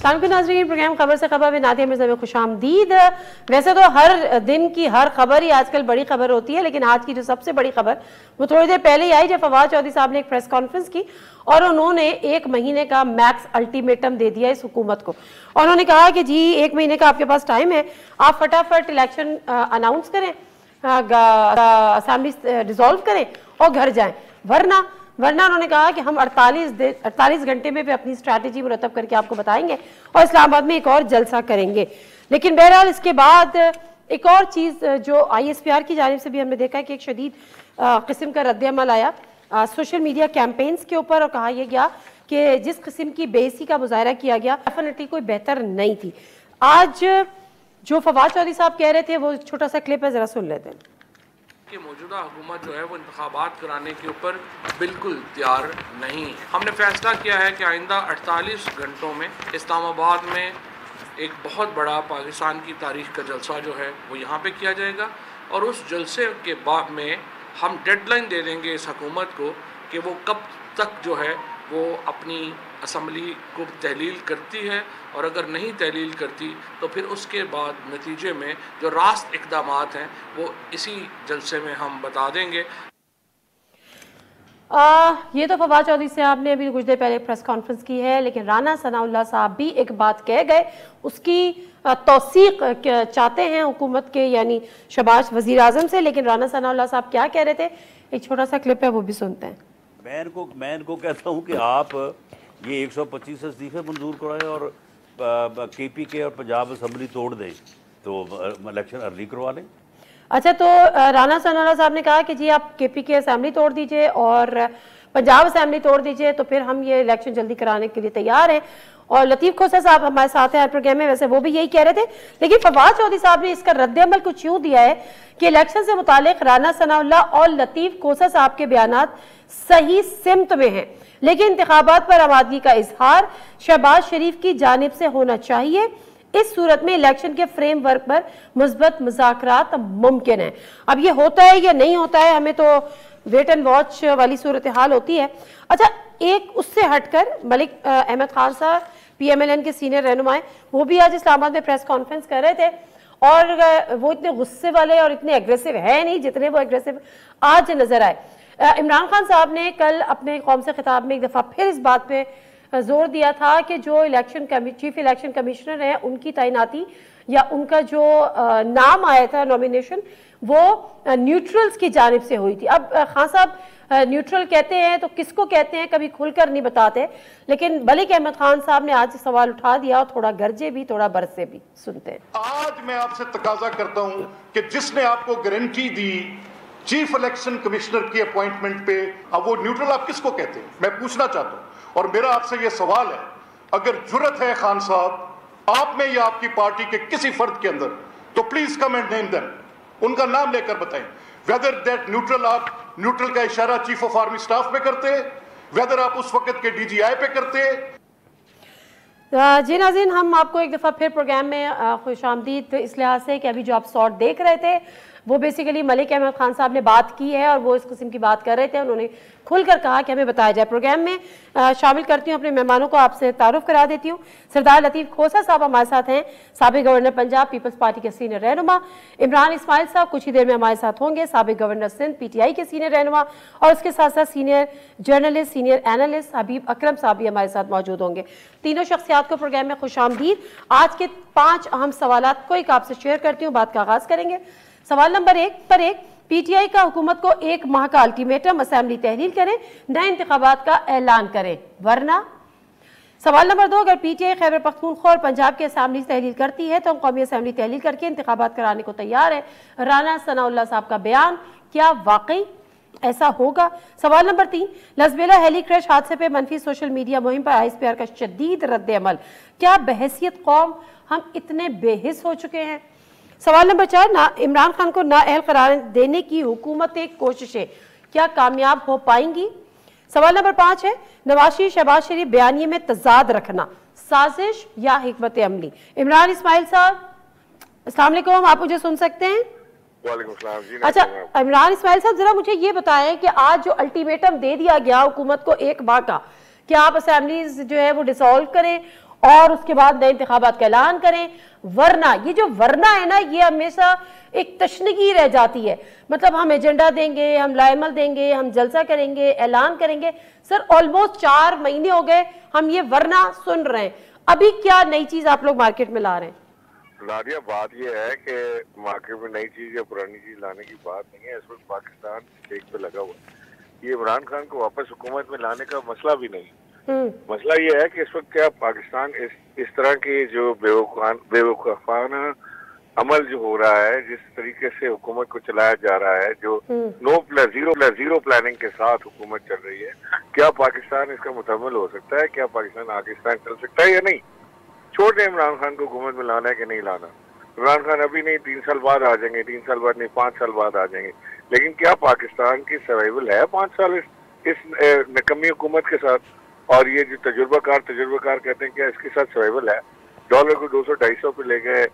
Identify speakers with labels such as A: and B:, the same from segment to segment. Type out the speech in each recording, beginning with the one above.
A: सामईन नाज़रीन, प्रोग्राम खबर से खबर में नादिया मिर्जा में खुशामदीद। वैसे तो हर दिन की हर खबर ही आजकल बड़ी खबर होती है, लेकिन आज की जो सबसे बड़ी खबर वो थोड़ी देर पहले ही आई जब फवाद चौधरी साहब ने एक प्रेस कॉन्फ्रेंस की और उन्होंने 1 महीने का मैक्स अल्टीमेटम दे दिया इस हुकूमत को। और उन्होंने कहा कि जी 1 महीने का आपके पास टाइम है, आप फटाफट इलेक्शन अनाउंस करें, असेंबली डिसॉल्व करें और घर जाएं, वरना उन्होंने कहा कि हम 48 घंटे में भी अपनी स्ट्रैटेजी मुरतब करके आपको बताएंगे और इस्लामाबाद में एक और जलसा करेंगे। लेकिन बहरहाल इसके बाद एक और चीज़ जो ISPR की जानिब से भी हमने देखा है कि एक शदीद किस्म का रद्द-ए-अमल आया सोशल मीडिया कैंपेन्स के ऊपर और कहा यह गया कि जिस किस्म की बेइज्जती का मुजाहरा किया गया डेफिनेटली कोई बेहतर नहीं थी। आज जो फवाद चौधरी साहब कह रहे थे वो छोटा सा क्लिप है, ज़रा सुन लेते हैं।
B: कि मौजूदा हुकूमत जो है वो इंतखाबात कराने के ऊपर बिल्कुल तैयार नहीं। हमने फैसला किया है कि आइंदा 48 घंटों में इस्लामाबाद में एक बहुत बड़ा पाकिस्तान की तारीख का जलसा जो है वो यहाँ पे किया जाएगा और उस जलसे के बाद में हम डेडलाइन दे देंगे इस हुकूमत को कि वो कब तक जो है वो अपनी असम्बली को तहलील करती है और अगर नहीं तहलील करती तो फिर उसके बाद नतीजे में जो रास्त इक़दामात हैं वो इसी जलसे में हम बता देंगे।
A: ये तो फवाद चौधरी साहब ने अभी कुछ देर पहले प्रेस कॉन्फ्रेंस की है, लेकिन राना सनाउल्लाह साहब भी एक बात कह गए, उसकी तौसीक चाहते हैं हुकूमत के यानी शहबाज वज़ीर आज़म से। लेकिन राना सनाउल्लाह साहब क्या कह रहे थे, एक छोटा सा क्लिप है वो भी सुनते हैं।
C: मैं इनको कहता हूँ कि आप ये 125 इस्तीफे मंजूर कराएं और KPK और पंजाब असम्बली तोड़ दें तो इलेक्शन अर्ली करवा लें।
A: अच्छा, तो राना सनाउल्लाह साहब ने कहा कि जी आप KPK असेंबली तोड़ दीजिए और पंजाब असेंबली तोड़ दीजिए तो फिर हम ये इलेक्शन जल्दी कराने के लिए तैयार हैं। और लतीफ़ खोसा साहब हमारे साथ हैं प्रोग्राम में, वैसे वो भी यही कह रहे थे। लेकिन फवाद चौधरी साहब ने इसका रद्द-ए-अमल कुछ यूँ दिया है कि इलेक्शन से मुतालिक राना सनाउल्लाह और लतीफ़ खोसा साहब के बयानात सही सिमत में हैं, लेकिन इंतखाबात पर आमादगी का इजहार शहबाज शरीफ की जानिब से होना चाहिए। इस सूरत में इलेक्शन के फ्रेमवर्क पर मुस्बत मुज़ाकरात मुमकिन है। अब ये होता है या नहीं होता है, हमें तो वेट एंड वॉच वाली सूरत हाल होती है। अच्छा, एक उससे हटकर मलिक अहमद खान साहब PMLN के सीनियर रहनुमाए वो भी आज इस्लामाबाद में प्रेस कॉन्फ्रेंस कर रहे थे और वो इतने गुस्से वाले और इतने एग्रेसिव है नहीं जितने वो एग्रेसिव आज नजर आए। इमरान खान साहब ने कल अपने कौम से खिताब में एक दफ़ा फिर इस बात पे जोर दिया था कि जो चीफ इलेक्शन कमिश्नर हैं उनकी तैनाती या उनका जो नाम आया था नॉमिनेशन वो न्यूट्रल्स की जानिब से हुई थी। अब खान साहब न्यूट्रल कहते हैं तो किसको कहते हैं कभी खुलकर नहीं बताते, लेकिन मलिक अहमद खान साहब ने आज सवाल उठा दिया और थोड़ा गरजे भी थोड़ा बरसे भी। सुनते हैं।
D: आज मैं आपसे तकाजा करता हूं कि जिसने आपको गारंटी दी चीफ इलेक्शन कमिश्नर की अपॉइंटमेंट पे, अब वो न्यूट्रल आप किसको कहते हैं मैं पूछना चाहता हूं। और मेरा आपसे ये सवाल है, अगर जुर्रत है खान साहब आप में या आपकी पार्टी के किसी फर्द के अंदर तो please come and name them, उनका नाम लेकर बताएं। वेदर दैट न्यूट्रल, आप न्यूट्रल का इशारा चीफ ऑफ आर्मी स्टाफ पे करते, वेदर आप उस वक्त के DGI पे करते।
A: जी नाज़रीन, हम आपको एक दफ़ा फिर प्रोग्राम में खुशामदीद इस लिहाज से कि अभी जो आप शॉट देख रहे थे वो बेसिकली मलिक अहमद खान साहब ने बात की है और वो इस किस्म की बात कर रहे थे। उन्होंने खुलकर कहा कि हमें बताया जाए। प्रोग्राम में शामिल करती हूँ अपने मेहमानों को, आपसे तारुफ करा देती हूँ। सरदार लतीफ़ खोसा साहब हमारे साथ हैं, साबिक गवर्नर पंजाब पीपल्स पार्टी के सीनियर रहनुमा। इमरान इस्माइल साहब कुछ ही देर में हमारे साथ होंगे, साबिक गवर्नर सिंध PTI के सीनियर रहनुमा, और उसके साथ साथ सीनियर जर्नलिस्ट सीनियर एनालिस्ट हबीब अकरम साहब भी हमारे साथ मौजूद होंगे। तीनों शख्सियात को प्रोग्राम में खुशामदीद। आज के 5 अहम सवालात को एक आपसे शेयर करती हूँ, बात का आगाज करेंगे। सवाल नंबर 1 PTI का हुकूमत को 1 माह का अल्टीमेटम, असेंबली तहलील करें, नए इंतखाबात का ऐलान करें वरना। सवाल नंबर 2, अगर PTI खैबर पख्तूनख्वा और पंजाब की असेंबली तहलील करती है तो हम कौमी असेंबली तहलील करके इंतखाबात कराने को तैयार है। राना सनाउल्लाह साहब का बयान, क्या वाकई ऐसा होगा? सवाल नंबर 3, लसबेला हेली क्रैश हादसे पर मनफी सोशल मीडिया मुहिम पर ISPR का शदीद रद्द-ए-अमल, क्या बहैसियत कौम हम इतने बेहिस हो चुके हैं? सवाल नंबर 4, इमरान खान को नाअहल करार देने की हुकूमत कोशिशें क्या कामयाब हो पाएंगी? सवाल नंबर 5 है, नवाज शरीफ शहबाज शरीफ बयानिए में तजाद रखना साजिश या हिकमत अमली? इमरान इस्माइल साहब अस्सलाम वालेकुम, आप मुझे सुन सकते हैं? अच्छा इमरान इस्माइल साहब, जरा मुझे ये बताएं कि आज जो अल्टीमेटम दे दिया गया हुकूमत को 1 माह का, क्या आप असेंबलीज जो है वो डिसॉल्व करें और उसके बाद नए इंतखाबात का ऐलान करें। वरना ये जो वरना है ना, ये हमेशा एक तशनगी रह जाती है। मतलब हम एजेंडा देंगे, हम लाइमल देंगे, हम जलसा करेंगे, ऐलान करेंगे। सर ऑलमोस्ट 4 महीने हो गए हम ये वरना सुन रहे हैं, अभी क्या नई चीज आप लोग मार्केट में ला रहे हैं?
E: नादिया, बात यह है कि मार्केट में नई चीज या पुरानी चीज लाने की बात नहीं है। इस वक्त पाकिस्तान स्टेज पे लगा हुआ है। ये इमरान खान को वापस हुकूमत में लाने का मसला भी नहीं। मसला ये है कि इस वक्त क्या पाकिस्तान इस तरह के जो बेवकूफाना अमल जो हो रहा है, जिस तरीके से हुकूमत को चलाया जा रहा है, जो 9+0+0 प्लानिंग के साथ हुकूमत चल रही है, क्या पाकिस्तान इसका मुकम्मल हो सकता है? क्या पाकिस्तान आगे चल सकता है या नहीं? छोड़ दें इमरान खान को हुकूमत में लाना है कि नहीं लाना। इमरान खान अभी नहीं, 3 साल बाद आ जाएंगे, 3 साल बाद नहीं, 5 साल बाद आ जाएंगे। लेकिन क्या पाकिस्तान की सर्वाइवल है 5 साल इस नकमी हुकूमत के साथ? और ये जो तजुर्बाकार कहते हैं क्या इसके साथ सर्वाइवल है? डॉलर को 200-250 पे ले गए,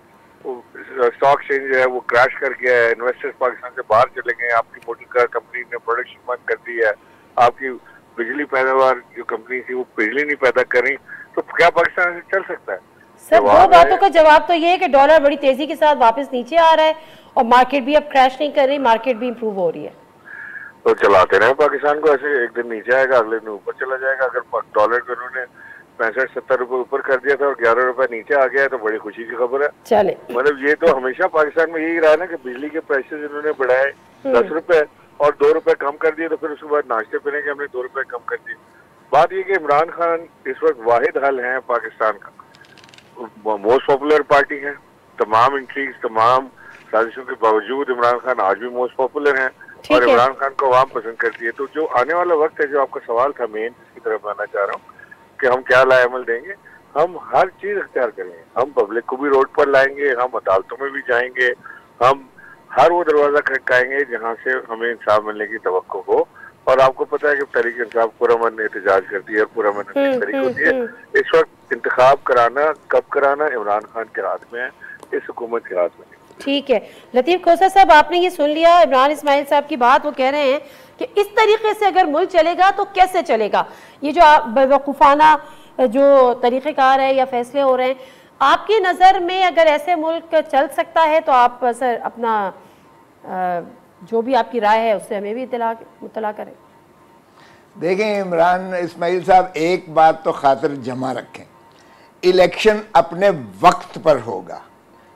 E: स्टॉक एक्सचेंज जो है वो क्रैश कर गया है, इन्वेस्टर्स पाकिस्तान से बाहर चले गए, आपकी मोटर कार कंपनी ने प्रोडक्शन बंद कर दी है, आपकी बिजली पैदावार जो कंपनी थी वो बिजली नहीं पैदा कर रही, तो क्या पाकिस्तान से चल सकता है?
A: सर दो बातों का जवाब तो ये है कि डॉलर बड़ी तेजी के साथ वापस नीचे आ रहा है और मार्केट भी अब क्रैश नहीं कर रही, मार्केट भी इंप्रूव हो रही है।
E: तो चलाते रहे पाकिस्तान को ऐसे, एक दिन नीचे आएगा, अगले दिन ऊपर चला जाएगा। अगर डॉलर को उन्होंने 65-70 रुपए ऊपर कर दिया था और 11 रुपए नीचे आ गया है तो बड़ी खुशी की खबर है।
A: चले,
E: मतलब ये तो हमेशा पाकिस्तान में यही रहा ना कि बिजली के प्राइसेस इन्होंने बढ़ाए 10 रुपए और 2 रुपए कम कर दिए, तो फिर उसके बाद नाश्ते पीने के हमने 2 रुपए कम कर दिए। बात ये कि इमरान खान इस वक्त वाहिद हल है पाकिस्तान का, मोस्ट पॉपुलर पार्टी है। तमाम इंट्रीग्स, तमाम साजिशों के बावजूद इमरान खान आज भी मोस्ट पॉपुलर हैं और इमरान खान को आवाम पसंद करती है। तो जो आने वाला वक्त है, जो आपका सवाल था मेन, जिसकी तरफ आना चाह रहा हूँ कि हम क्या लाएमल देंगे, हम हर चीज अख्तियार करेंगे। हम पब्लिक को भी रोड पर लाएंगे, हम अदालतों में भी जाएंगे, हम हर वो दरवाजा खटकाएंगे जहाँ से हमें इंसाफ मिलने की तवक्को हो। और आपको पता है कि तहरीक इंसाफ पुरअमन एहतजाज करती है और पुरअमन तहरीक होती है। इस वक्त इंतखाब कराना, कब कराना, इमरान खान के हाथ में है, इस हुकूमत के हाथ में। ठीक
A: है लतीफ खोसा साहब, आपने ये सुन लिया इमरान इस्माइल साहब की बात। वो कह रहे हैं कि इस तरीके से अगर मुल्क चलेगा तो कैसे चलेगा? ये जो बेवकूफ़ाना जो तरीक़ेकार है या फैसले हो रहे हैं, आपकी नज़र में अगर ऐसे मुल्क चल सकता है तो आप सर अपना जो भी आपकी राय है उससे हमें भी मुतला करें।
F: देखें इमरान इस्माइल साहब, एक बात तो खातिर जमा रखें, इलेक्शन अपने वक्त पर होगा।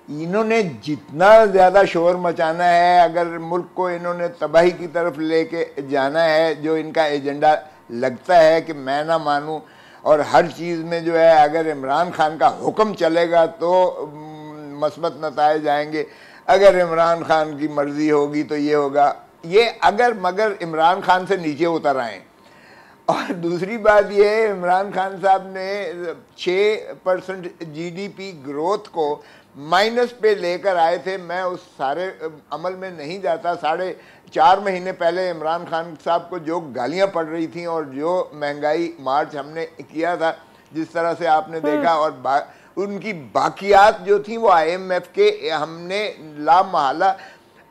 F: इन्होंने जितना ज़्यादा शोर मचाना है, अगर मुल्क को इन्होंने तबाही की तरफ लेके जाना है, जो इनका एजेंडा लगता है कि मैं ना मानूं, और हर चीज़ में जो है अगर इमरान खान का हुक्म चलेगा तो मस्बत नताइज आएंगे, अगर इमरान खान की मर्ज़ी होगी तो ये होगा, ये अगर मगर इमरान खान से नीचे उतर आएँ। और दूसरी बात ये है, इमरान खान साहब ने 6% GDP ग्रोथ को माइनस पे लेकर आए थे। मैं उस सारे अमल में नहीं जाता। 4.5 महीने पहले इमरान खान साहब को जो गालियां पड़ रही थी और जो महंगाई मार्च हमने किया था, जिस तरह से आपने देखा, और उनकी बाकियात जो थी वो IMF के हमने लामहला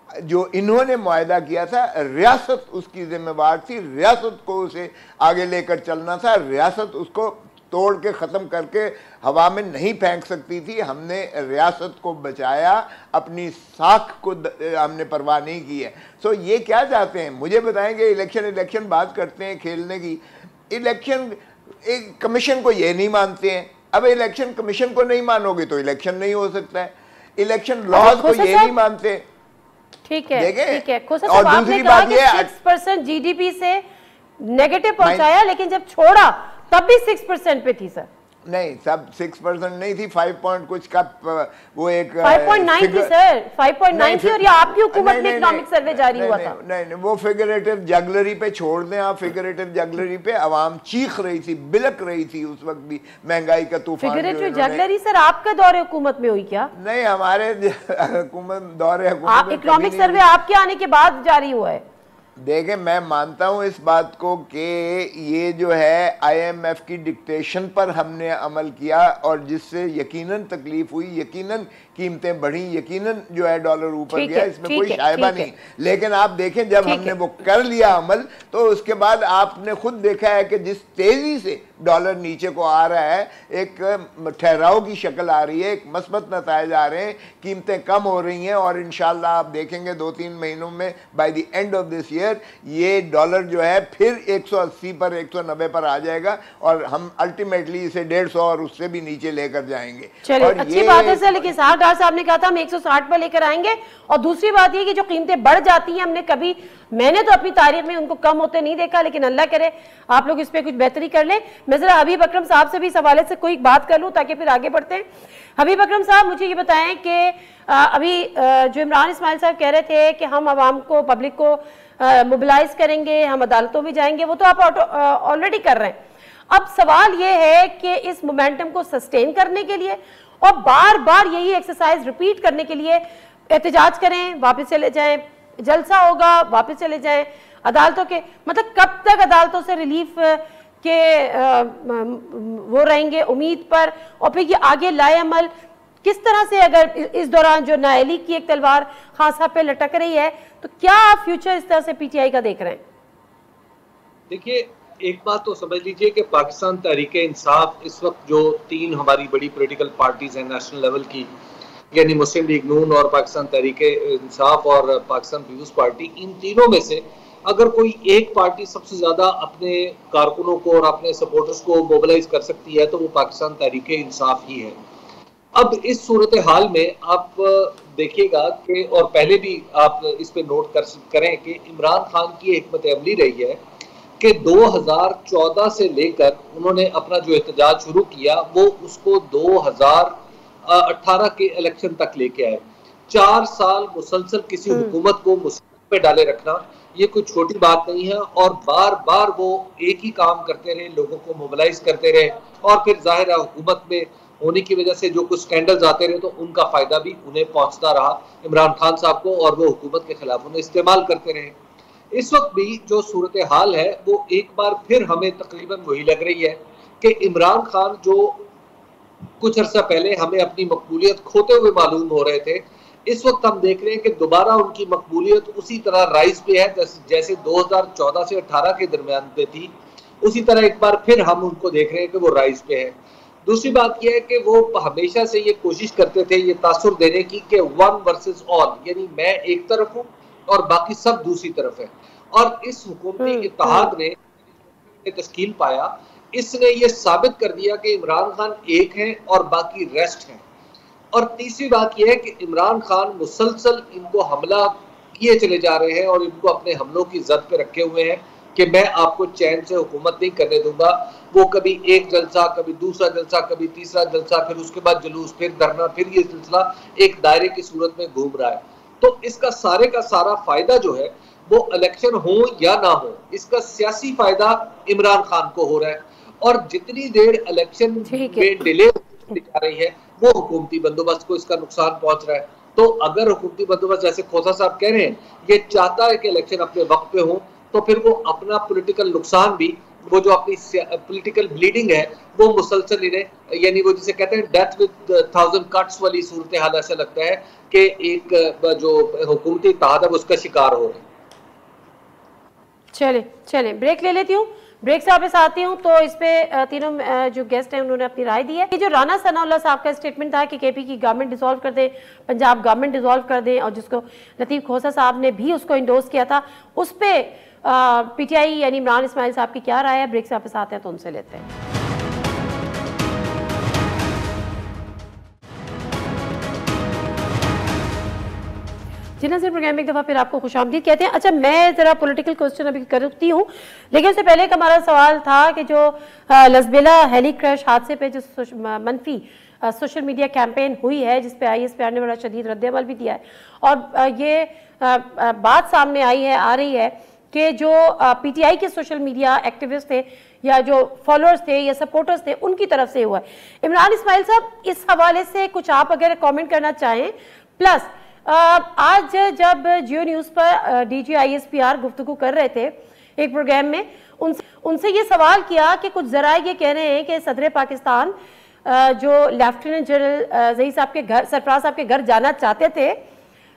F: जो इन्होंने मुआहदा किया था, रियासत उसकी जिम्मेवार थी, रियासत को उसे आगे लेकर चलना था, रियासत उसको तोड़ के ख़त्म करके हवा में नहीं फेंक सकती थी। हमने रियासत को बचाया, अपनी साख को हमने परवाह नहीं की है। सो ये क्या चाहते हैं मुझे बताएंगे? इलेक्शन बात करते हैं खेलने की, इलेक्शन एक कमीशन को ये नहीं मानते हैं। अब इलेक्शन कमीशन को नहीं मानोगे तो इलेक्शन नहीं हो सकता है। इलेक्शन लॉज को ये नहीं मानते।
A: ठीक है, ठीक है। और दूसरी बात ये 6% GDP से नेगेटिव पहुंचाया, लेकिन जब छोड़ा तब भी 6% पे थी सर।
F: नहीं, सब 6% नहीं थी, 5 पॉइंट कुछ का वो एक
A: 5.9 थी सर, 5.9 थी। और ये आपकी हुकूमत में इकोनॉमिक सर्वे जारी हुआ था।
F: नहीं, वो फिगरेटिव जगलरी पे छोड़ दें आप। फिगरेटिव जगलरी पे आवाम चीख रही थी, बिलक रही थी उस वक्त भी, महंगाई का तूफान।
A: फिगरेटिव जगलरी सर आपके दौरे हुकूमत में हुई क्या?
F: नहीं, हमारे दौरे हुकूमत
A: इकोनॉमिक सर्वे आपके आने के बाद जारी हुआ है।
F: देखें, मैं मानता हूं इस बात को कि ये जो है IMF की डिक्टेशन पर हमने अमल किया और जिससे यकीनन तकलीफ हुई, यकीनन कीमतें बढ़ी, यकीनन जो है डॉलर ऊपर गया, इसमें कोई
A: ठीक
F: शायबा
A: है।
F: नहीं। लेकिन आप देखें जब हमने वो कर लिया अमल, तो उसके बाद आपने खुद देखा है कि जिस तेजी से डॉलर नीचे को आ रहा है, एक ठहराव की शक्ल आ रही है, एक मस्बत नताइज आ रहे हैं, कीमतें कम हो रही हैं और इंशाल्लाह आप देखेंगे 2-3 महीनों में by the end of this year ये डॉलर जो है फिर 180 पर 190 पर आ जाएगा और हम अल्टीमेटली इसे 150 और उससे भी नीचे लेकर जाएंगे।
A: चलिए, अच्छी बात है सर, लेकिन साहब डार साहब ने कहा था हम 160 पर लेकर आएंगे। और दूसरी बात ये कि जो कीमतें बढ़ जाती हैं, मैंने तो अपनी तारीख में उनको कम होते नहीं देखा, लेकिन अल्लाह करे आप लोग इस पे कुछ बेहतरी कर लें। मैं जरा हबीब अकरम साहब से भी इस हवाले से कोई बात कर लूं ताकि फिर आगे बढ़ते हैं। हबीब अकरम साहब, मुझे ये बताएं कि अभी जो इमरान इस्माइल साहब कह रहे थे कि हम आवाम को, पब्लिक को मोबिलाइज करेंगे, हम अदालतों में जाएंगे, वो तो आप ऑलरेडी कर रहे हैं। अब सवाल ये है कि इस मोमेंटम को सस्टेन करने के लिए और बार बार यही एक्सरसाइज रिपीट करने के लिए एहतजाज करें, वापस चले जाएं, जलसा होगा, वापस चले जाएं, अदालतों के, मतलब कब तक अदालतों से रिलीफ के वो रहेंगे उम्मीद पर, और फिर ये आगे लाए अमल किस तरह से, अगर इस दौरान जो नाअहली की एक तलवार खान साहब पे लटक रही है, तो क्या आप फ्यूचर इस तरह से पीटीआई का देख रहे हैं?
G: देखिए, एक बात तो समझ लीजिए कि पाकिस्तान तहरीक इंसाफ इस वक्त जो 3 हमारी बड़ी पॉलिटिकल पार्टीज हैं नेशनल लेवल की, यानी मुस्लिम लीग नून और पाकिस्तान तहरीक इंसाफ और पाकिस्तान पीपुल्स पार्टी, इन तीनों में से अगर कोई एक पार्टी सबसे ज्यादा अपने कारकुनों को और अपने सपोर्टर्स को मोबिलाइज कर सकती है तो वो पाकिस्तान तहरीक इंसाफ ही है। अब इस सूरत हाल में आप देखिएगा कि, और पहले भी आप इस पे नोट करें कि इमरान खान की हिकमत अमली रही है कि 2014 से लेकर उन्होंने अपना जो एहतजाज शुरू किया वो उसको 2018 के इलेक्शन तक लेके आए। 4 साल मुसलसल किसी हुकूमत को मुसीबत पे डाले रखना ये कोई छोटी बात नहीं है, और बार बार वो एक ही काम करते रहे, लोगों को मोबिलाइज करते रहे, और फिर जाहिर है हुकूमत में होने की वजह से जो कुछ स्कैंडल्स आते रहे तो उनका फायदा भी उन्हें पहुंचता रहा इमरान खान साहब को, और वो हुकूमत के खिलाफ उन्हें इस्तेमाल करते रहे। इस वक्त भी जो सूरत हाल है वो एक बार फिर हमें तकरीबन वही लग रही है कि इमरान खान जो कुछ अर्सा पहले हमें अपनी मकबूलियत खोते हुए मालूम हो रहे थे, इस वक्त हम देख रहे हैं कि दोबारा उनकी मकबूलियत उसी तरह राइज पे है जैसे 2014 से 18 के दरमियान पे थी, उसी तरह एक बार फिर हम उनको देख रहे हैं कि वो राइज पे है। दूसरी बात यह है कि वो हमेशा से ये कोशिश करते थे ये तासुर देने की कि 1 वर्सेस ऑल, यानी मैं एक तरफ हूँ और बाकी सब दूसरी तरफ है, और इस हुकूमती इत्तेहाद ने तश्कील पाया, इसने ये साबित कर दिया कि इमरान खान एक हैं और बाकी रेस्ट हैं। और तीसरी बात यह है कि इमरान खान मुसलसल इनको हमला किए चले जा रहे हैं और इनको अपने हमलों की जद पे रखे हुए हैं कि मैं आपको चैन से हुकूमत नहीं करने दूंगा। वो कभी एक जलसा, कभी दूसरा जलसा, कभी तीसरा जलसा, फिर उसके बाद जुलूस, फिर धरना, फिर ये सिलसिला एक दायरे की सूरत में घूम रहा है। तो इसका सारे का सारा फायदा जो है वो इलेक्शन हो या ना हो, इसका सियासी फायदा इमरान खान को हो रहा है, और जितनी देर इलेक्शन में डिले जा रही है वो हुकूमती बंदोबस्त को इसका नुकसान पहुंच रहा है। तो अगर हुकूमती बंदोबस्त, जैसे खोसा साहब कह रहे हैं, ये चाहता है कि इलेक्शन अपने वक्त पे हो, तो फिर वो अपना पॉलिटिकल नुकसान भी, वो जो अपनी पॉलिटिकल ब्लीडिंग है वो मुसलसल इन्हें, यानी वो जिसे कहते हैं डेथ विद 1000 कट्स वाली सूरत हाल, ऐसा लगता है कि एक जो हुकूमती इत्तेहाद है उसका शिकार हो रहे हैं।
A: चले ब्रेक ले लेती हूँ, ब्रेक से वापस आती हूँ। तो इस पे तीनों जो गेस्ट हैं उन्होंने अपनी राय दी है। ये जो राना सनाउल्लाह साहब का स्टेटमेंट था कि केपी की गवर्नमेंट डिसॉल्व कर दें, पंजाब गवर्नमेंट डिसॉल्व कर दें, और जिसको लतीफ खोसा साहब ने भी उसको इंडोर्स किया था, उस पर पीटीआई यानी इमरान इस्माइल साहब की क्या राय है? ब्रेक से वापस आते हैं तो उनसे लेते हैं। जी नाज़रीन, प्रोग्राम में एक दफ़ा फिर आपको खुशामदीद कहते हैं। अच्छा, मैं ज़रा पॉलिटिकल क्वेश्चन अभी करती हूँ, लेकिन उससे पहले का हमारा सवाल था कि जो लसबेला हेली क्रैश हादसे पे जो मनफी सोशल मीडिया कैंपेन हुई है, जिस पे ISPR ने बड़ा शदीद रद्द-ए-अमल भी दिया है, और ये बात सामने आ रही है कि जो PTI के सोशल मीडिया एक्टिविस्ट थे या जो फॉलोअर्स थे या सपोर्टर्स थे, उनकी तरफ से हुआ है। इमरान इस्माइल साहब, इस हवाले से कुछ आप अगर कमेंट करना चाहें। प्लस आज जब जियो न्यूज़ पर DG ISPR गुफ्तगू कर रहे थे एक प्रोग्राम में, उनसे ये सवाल किया कि कुछ ज़राए ये कह रहे हैं कि सदर पाकिस्तान जो लेफ्टिनेंट जनरल ज़हीर साहब के घर, सरफराज साहब के घर जाना चाहते थे,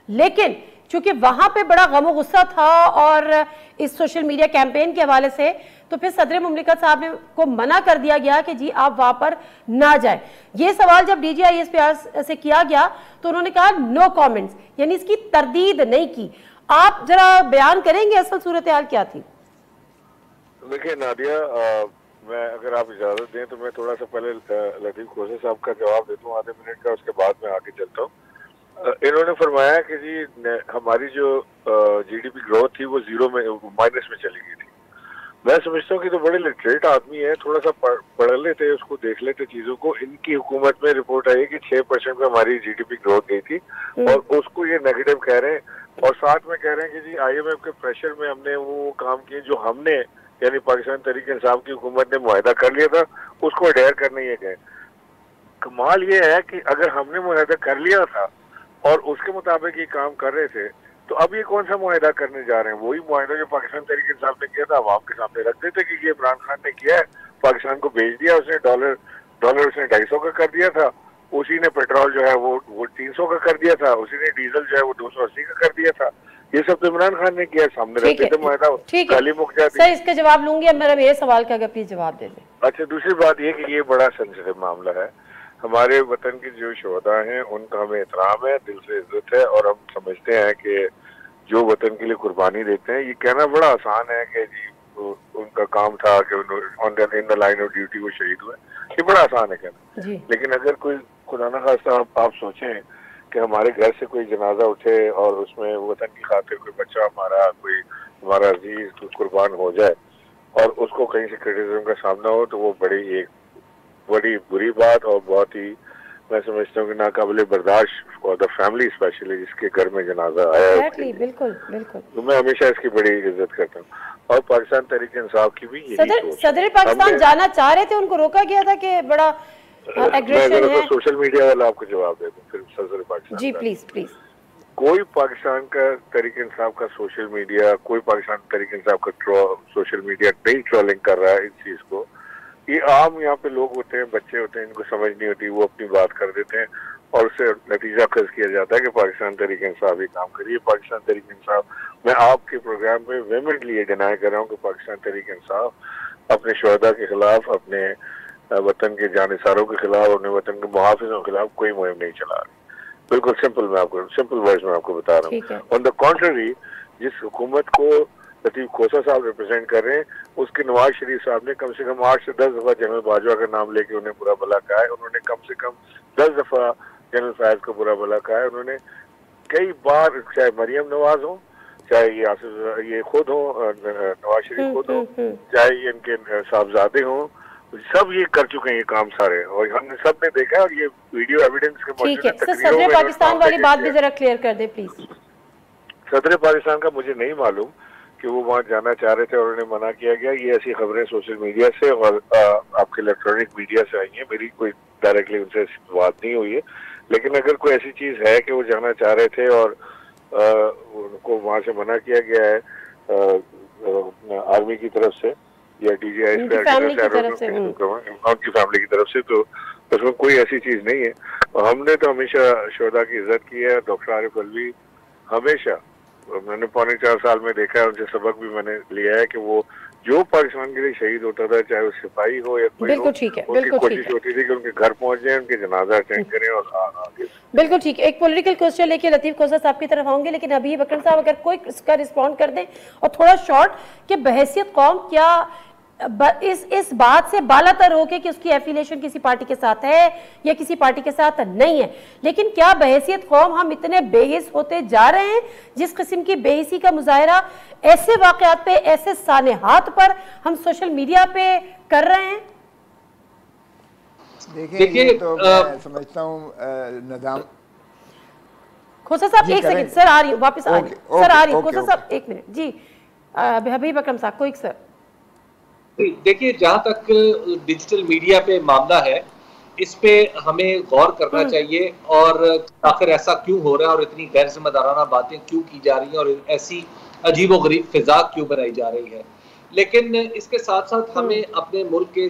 A: लेकिन चूंकि वहां पे बड़ा गम गुस्सा था और इस सोशल मीडिया कैंपेन के हवाले से, तो फिर सदर मुमलिकत साहब ने को मना कर दिया गया कि जी आप वहां पर ना जाए। ये सवाल जब DGISP से किया गया तो उन्होंने कहा नो कमेंट्स, यानी इसकी तरदीद नहीं की। आप जरा बयान करेंगे असल सूरत हाल क्या थी?
E: देखिए नादिया, मैं अगर आप इजाजत दें तो मैं थोड़ा सा पहले लतीफ खोसे साहब का जवाब देता हूँ आधे मिनट का, उसके बाद मैं आगे चलता हूँ। इन्होंने फरमाया कि जी हमारी जो GDP ग्रोथ थी वो जीरो में, माइनस में चली गई थी। मैं समझता हूँ कि तो बड़े लिटरेट आदमी है, थोड़ा सा पढ़ लेते, उसको देख लेते चीजों को। इनकी हुकूमत में रिपोर्ट आई कि 6% पे हमारी GDP ग्रोथ गई थी और उसको ये नेगेटिव कह रहे हैं, और साथ में कह रहे हैं कि जी IMF के प्रेशर में हमने वो काम किए जो हमने, यानी पाकिस्तान तहरीक इंसाफ की हुकूमत ने मुआहदा कर लिया था, उसको अडेयर करने ये गए। कमाल ये है कि अगर हमने मुआहदा कर लिया था और उसके मुताबिक ये काम कर रहे थे, तो अब ये कौन सा मुआहदा करने जा रहे हैं? वही मुआहदा जो पाकिस्तान तहरीक इंसाफ ने किया था, अवाम के सामने रख देते कि ये इमरान खान ने किया है, पाकिस्तान को भेज दिया उसने, डॉलर उसने 250 का कर दिया था, उसी ने पेट्रोल जो है वो 300 का कर दिया था, उसी ने डीजल जो है वो 280 का कर दिया था। ये सब तो इमरान खान ने किया, सामने रख देते मुआहदा, गाली मुक जाती।
A: सर इसका जवाब लूंगी, अब मेरे सवाल का अगर प्लीज जवाब दे दें।
E: अच्छा, दूसरी बात ये कि ये बड़ा सेंसिटिव मामला है। हमारे वतन के जो शोहदा हैं उनका हमें एहतराम है, दिल से इज्जत है, और हम समझते हैं कि जो वतन के लिए कुर्बानी देते हैं, ये कहना बड़ा आसान है कि जी उनका काम था कि in the line of duty वो शहीद हुए, ये बड़ा आसान है कहना। लेकिन अगर कोई खुदा न खास्ता आप सोचें कि हमारे घर से कोई जनाजा उठे और उसमें वतन की खातिर कोई बच्चा हमारा, कोई हमारा अजीज कुर्बान हो जाए और उसको कहीं से क्रिटिसिज्म का सामना हो, तो वो बड़ी बुरी बात और बहुत ही, मैं समझता हूँ कि नाकाबिले बर्दाश्त फॉर द फैमिली, स्पेशली जिसके घर में जनाजा आया है।
A: बिल्कुल बिल्कुल,
E: तो मैं हमेशा इसकी बड़ी इज्जत करता हूँ, और पाकिस्तान तहरीक इंसाफ की भी
A: सदर पाकिस्तान जाना चाह रहे थे, उनको रोका गया था कि बड़ा एग्रेशन है।
E: सोशल मीडिया वाला आपको जवाब दे दूं फिर सदर पाकिस्तान।
A: जी प्लीज प्लीज।
E: कोई पाकिस्तान का तहरीक इंसाफ का सोशल मीडिया, कोई पाकिस्तान तहरीक इंसाफ का सोशल मीडिया नहीं ट्रोलिंग कर रहा है इस चीज को। ये आम यहाँ पे लोग होते हैं, बच्चे होते हैं, इनको समझ नहीं होती, वो अपनी बात कर देते हैं और उससे नतीजा खर्च किया जाता है कि पाकिस्तान तहरीक इंसाफ ये काम करिए। पाकिस्तान तहरीक इंसाफ, मैं आपके प्रोग्राम में वेमेंटली ये डिनाई कर रहा हूँ कि पाकिस्तान तहरीक इंसाफ अपने शोहदा के खिलाफ, अपने वतन के जानिसारों के खिलाफ, अपने वतन के मुहाफिजों के खिलाफ कोई मुहिम नहीं चला रही। बिल्कुल सिंपल वर्ड्स में आपको बता रहा हूँ। ऑन द कॉन्ट्ररी, जिस हुकूमत को लतीफ खोसा साहब रिप्रेजेंट कर रहे हैं, उसके नवाज शरीफ साहब ने कम से कम 8 से 10 दफा जनरल बाजवा का नाम लेके उन्हें बुरा भला कहा है। उन्होंने कम से कम 10 दफा जनरल फैज को बुरा भला कहा है। उन्होंने कई बार, चाहे मरियम नवाज हो, चाहे ये खुद हो, नवाज शरीफ खुद हो, चाहे ये इनके साहबजादे हों, सब ये कर चुके हैं ये काम सारे, और हमने सब ने देखा है, और ये वीडियो एविडेंस के
A: ठीक है। सदर पाकिस्तान वाली बात भी जरा क्लियर कर दे प्लीज।
E: सदर पाकिस्तान का मुझे नहीं मालूम कि वो वहाँ जाना चाह रहे थे और उन्हें मना किया गया। ये ऐसी खबरें सोशल मीडिया से और आपके इलेक्ट्रॉनिक मीडिया से आई हैं, मेरी कोई डायरेक्टली उनसे बात नहीं हुई है। लेकिन अगर कोई ऐसी चीज है कि वो जाना चाह रहे थे और उनको वहाँ से मना किया गया है आर्मी की तरफ से या DGI उनकी फैमिली की तरफ से, तो उसमें कोई ऐसी चीज नहीं है। और हमने तो हमेशा शोहदा की इज्जत की है। डॉक्टर आरिफ अलवी हमेशा, मैंने 4.25 साल में देखा है, उनसे सबक भी मैंने लिया है कि वो जो पाकिस्तान के लिए शहीद होता था, चाहे वो सिपाही हो या कोई हो, उनकी कोशिश होती थी कि उनके घर पहुंच जाए, उनके जनाजा अटेंड करें और आगे।
A: बिल्कुल ठीक है। एक पॉलिटिकल क्वेश्चन लेके लतीफ खोसा साहब की तरफ आऊंगे, लेकिन अभी बकरम साहब अगर कोई इसका रिस्पॉन्ड कर दें और थोड़ा शॉर्ट, कि बहैसियत कौम क्या इस बात से बालातर हो के कि उसकी एफिलिएशन किसी पार्टी के साथ है या किसी पार्टी के साथ नहीं है, लेकिन क्या बहैसियत कौम हम इतने बेहिस होते जा रहे हैं? जिस किस्म की बेहिसी का मुजाहरा ऐसे वाकयात पे, ऐसे सानेहात पर हम सोशल मीडिया पे कर रहे हैं?
F: देखिए तो मैं समझता हूँ निजाम।
A: खोसा साहब एक सेकंड, सर आ रही हूँ, वापस आ रही हूँ, सर आ रही हूँ, खोसा साहब एक मिनट जी। हबीब अकरम साहब कोई सर।
G: देखिए, जहां तक डिजिटल मीडिया पे मामला है, इस पे हमें गौर करना चाहिए, और आखिर ऐसा क्यों हो रहा है और इतनी गैर जिम्मेदाराना बातें क्यों की जा रही हैं और ऐसी अजीबोगरीब फिजा क्यों बनाई जा रही है। लेकिन इसके साथ साथ हमें अपने मुल्क के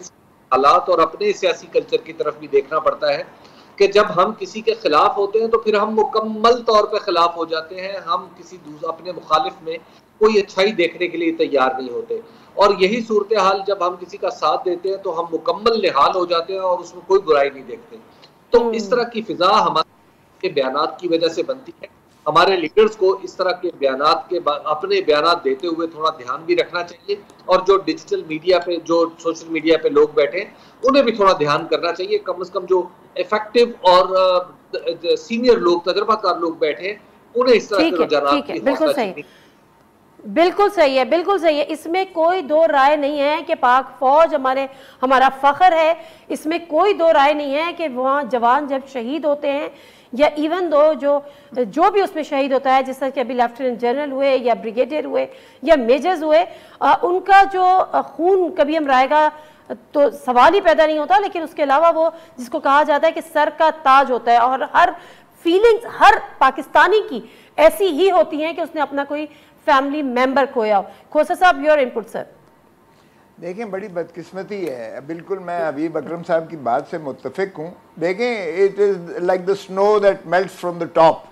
G: हालात और अपने सियासी कल्चर की तरफ भी देखना पड़ता है कि जब हम किसी के खिलाफ होते हैं तो फिर हम मुकम्मल तौर पे खिलाफ हो जाते हैं, हम किसी अपने मुखालिफ में कोई अच्छाई देखने के लिए तैयार नहीं होते। और यही सूरत हाल जब हम किसी का साथ देते हैं तो हम मुकम्मल निहाल हो जाते हैं और उसमें कोई बुराई नहीं देखते। तो इस तरह की फिजा हमारे बयानात की वजह से बनती है। हमारे लीडर्स को इस तरह के बयानात के अपने बयानात देते हुए थोड़ा ध्यान भी रखना चाहिए, और जो डिजिटल मीडिया पे, जो सोशल मीडिया पे लोग बैठे हैं उन्हें भी थोड़ा ध्यान करना चाहिए। कम से कम जो इफेक्टिव और सीनियर लोग, तजर्बाकार लोग बैठे हैं, उन्हें इस तरह के रुझानात की
A: बिल्कुल सही, बिल्कुल सही है, बिल्कुल सही है। इसमें कोई दो राय नहीं है कि पाक फौज हमारा फख्र है। इसमें कोई दो राय नहीं है कि वहाँ जवान जब शहीद होते हैं या इवन दो जो भी उसमें शहीद होता है, जिस तरह के अभी लेफ्टिनेंट जनरल हुए या ब्रिगेडियर हुए या मेजर्स हुए, उनका जो खून कभी हम रायगा तो सवाल ही पैदा नहीं होता। लेकिन उसके अलावा वो जिसको कहा जाता है कि सर का ताज होता है, और हर फीलिंग्स हर पाकिस्तानी की ऐसी ही होती हैं कि उसने अपना कोई फैमिली मेंबर खोया हो। खोसा साहब, योर इनपुट सर।
F: देखें, बड़ी बदकिस्मती है, बिल्कुल मैं हबीब अकरम साहब की बात से मुत्तफिक हूँ। देखें, it is like the snow that melts from the top.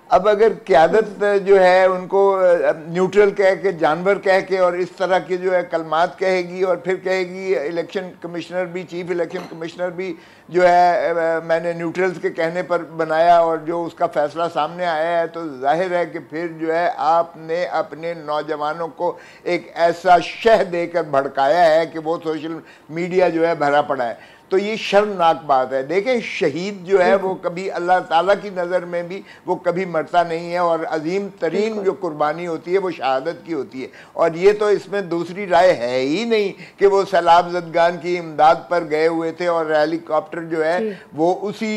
F: अब अगर क़यादत जो है उनको न्यूट्रल कह के, जानवर कह के और इस तरह के जो है कलमात कहेगी, और फिर कहेगी इलेक्शन कमिश्नर भी, चीफ इलेक्शन कमिश्नर भी जो है मैंने न्यूट्रल्स के कहने पर बनाया, और जो उसका फैसला सामने आया है, तो जाहिर है कि फिर जो है आपने अपने नौजवानों को एक ऐसा शह देकर भड़काया है कि वो सोशल मीडिया जो है भरा पड़ा है। तो ये शर्मनाक बात है। देखें, शहीद जो है वो कभी अल्लाह ताला की नज़र में भी वो कभी मरता नहीं है, और अजीम तरीन जो कुर्बानी होती है वो शहादत की होती है। और ये तो इसमें दूसरी राय है ही नहीं कि वो सैलाब ज़दगान की इमदाद पर गए हुए थे, और हेलीकॉप्टर जो है वो उसी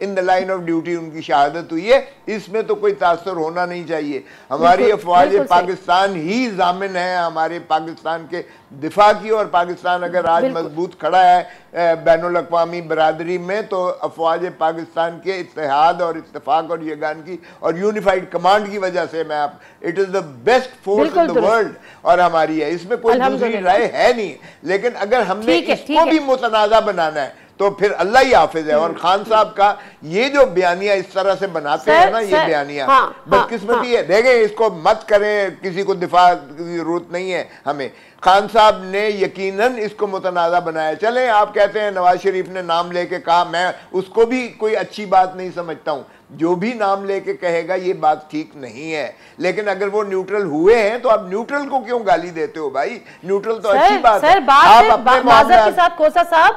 F: in the line of duty उनकी शहादत हुई है। इसमें तो कोई तासुर होना नहीं चाहिए। हमारी अफवाज पाकिस्तान ही जामिन है हमारे पाकिस्तान के दिफा की, और पाकिस्तान अगर आज मजबूत खड़ा है बैनुल अक़वामी बरादरी में, तो अफवाज पाकिस्तान के इत्तेहाद और इत्तेफाक और यगानगी और यूनिफाइड कमांड की वजह से it is the best force in the world, और हमारी है, इसमें कोई दूसरी राय है नहीं। लेकिन अगर हमने इसको भी मुतनाज़ा बनाना है तो फिर अल्लाह ही हाफिज है। और खान साहब का ये जो बयानिया इस तरह से बनाते हैं ना, ये बयानिया बदकिस्मती है। देखें, इसको मत करें, किसी को दिफा की जरूरत नहीं है हमें। खान साहब ने यकीनन इसको मुतनाज़ा बनाया। चलें, आप कहते हैं नवाज शरीफ ने नाम लेके कहा, मैं उसको भी कोई अच्छी बात नहीं समझता हूँ। जो भी नाम लेके कहेगा ये बात ठीक नहीं है, लेकिन अगर वो न्यूट्रल हुए हैं तो आप न्यूट्रल को क्यों गाली देते हो भाई? न्यूट्रल तो अच्छी बात है। आप अपने
A: माजरत के साथ खोसा साहब,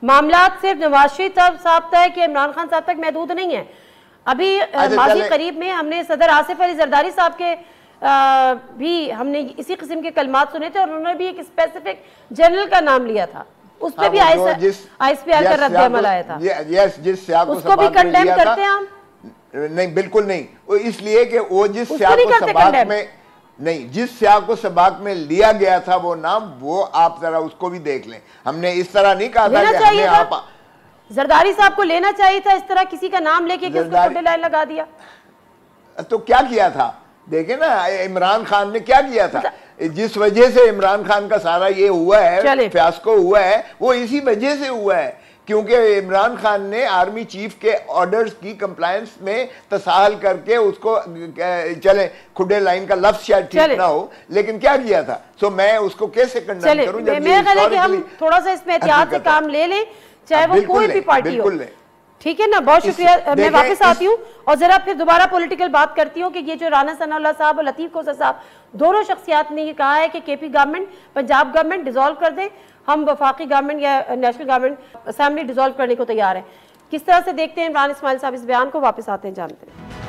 A: मामलात सिर्फ नवाज शरीफ साहब तक कि इमरान खान साहब तक महदूद नहीं है। अभी माजी करीब में हमने सदर आसिफ अली जरदारी साहब के भी हमने इसी किस्म के कलमात सुने थे, और उन्होंने भी एक स्पेसिफिक जनरल का नाम लिया था, उस पर भी ISPR का रद्द अमल आया था। उसको भी कंडेम करते हैं हम?
F: नहीं, बिल्कुल नहीं। इसलिए कि वो जिस सियाक को सबाक में लिया गया था वो नाम, वो आप जरा उसको भी देख लें। हमने इस तरह नहीं कहा था कि हमने आप
A: जरदारी साहब को लेना चाहिए था, इस तरह किसी का नाम लेके लाइन लगा दिया।
F: तो क्या किया था? देखे ना इमरान खान ने क्या किया था। जिस वजह से इमरान खान का सारा ये हुआ है, फियास्को हुआ है, वो इसी वजह से हुआ है, क्योंकि इमरान खान ने आर्मी चीफ के ऑर्डर्स की कंप्लायंस में तसाहल करके उसको, चले खुडे लाइन का लफ्ज शायद ठीक ना हो, लेकिन क्या किया था। सो मैं उसको कैसे कंडेम करूं?
A: जब हम थोड़ा सा इसमें एहतियात से काम ले लें, चाहे वो कोई भी पार्टी हो। ठीक है ना, बहुत शुक्रिया। मैं वापस आती हूँ और जरा फिर दोबारा पॉलिटिकल बात करती हूँ कि ये जो राना सनाउल्लाह साहब और लतीफ खोसा साहब दोनों शख्सियात ने ये कहा है कि KP government, Punjab government dissolve कर दें, हम वफाकी गवर्नमेंट या नेशनल गवर्नमेंट असेंबली डिसॉल्व करने को तैयार है। किस तरह से देखते हैं इमरान इस्माइल साहब इस बयान को? वापस आते हैं, जानते हैं।